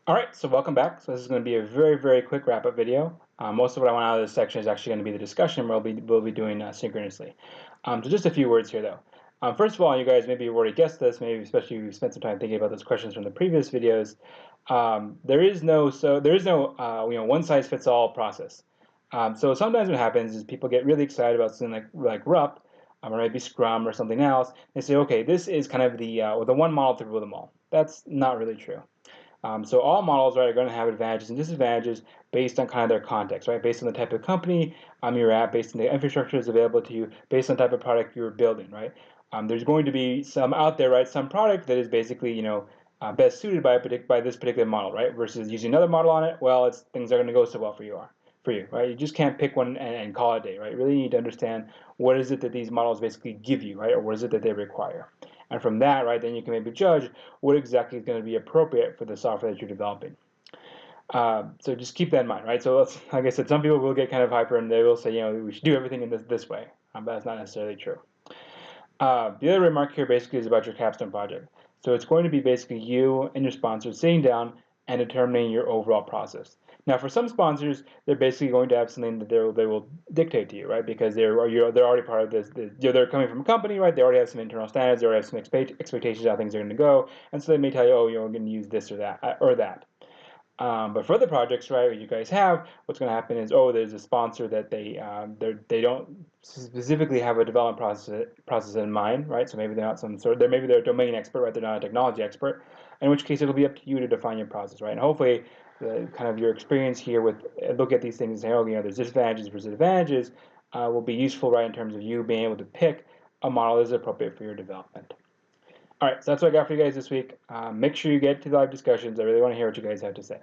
All right, so welcome back. So this is going to be a very quick wrap-up video. Most of what I want out of this section is actually going to be the discussion we'll be doing synchronously. So just a few words here, though. First of all, you guys maybe you've already guessed this, maybe especially if you spent some time thinking about those questions from the previous videos. There is no one-size-fits-all process. So sometimes what happens is people get really excited about something like RUP, or maybe Scrum or something else. They say, okay, this is kind of the one model to rule them all. That's not really true. So all models, right, are going to have advantages and disadvantages based on kind of their context, right? Based on the type of company you're at, based on the infrastructure that's available to you, based on the type of product you're building, right? There's going to be some out there, right? Some product that is basically, best suited by this particular model, right? Versus using another model on it, well, things are going to go so well for you, right? You just can't pick one and call it a day, right? You really need to understand what is it that these models basically give you, right? Or what is it that they require. And from that, right, then you can maybe judge what exactly is going to be appropriate for the software that you're developing. So just keep that in mind, right? So like I said, some people will get kind of hyper and they will say, we should do everything in this way. But that's not necessarily true. The other remark here basically is about your capstone project. So it's going to be basically you and your sponsor sitting down and determining your overall process. Now, for some sponsors, they're basically going to have something that they will dictate to you, right? Because they're already part of this. They're coming from a company, right? They already have some internal standards. They already have some expectations how things are going to go, and so they may tell you, oh, we're going to use this or that. But for other projects, right, what you guys have, what's going to happen is, oh, there's a sponsor that they don't specifically have a development process in mind, right? So maybe they're not maybe they're a domain expert, right? They're not a technology expert. In which case, it'll be up to you to define your process, right? And hopefully, kind of your experience here with look at these things and say, oh, there's disadvantages versus advantages, will be useful, right, in terms of you being able to pick a model that is appropriate for your development. All right, so that's what I got for you guys this week. Make sure you get to the live discussions. I really want to hear what you guys have to say.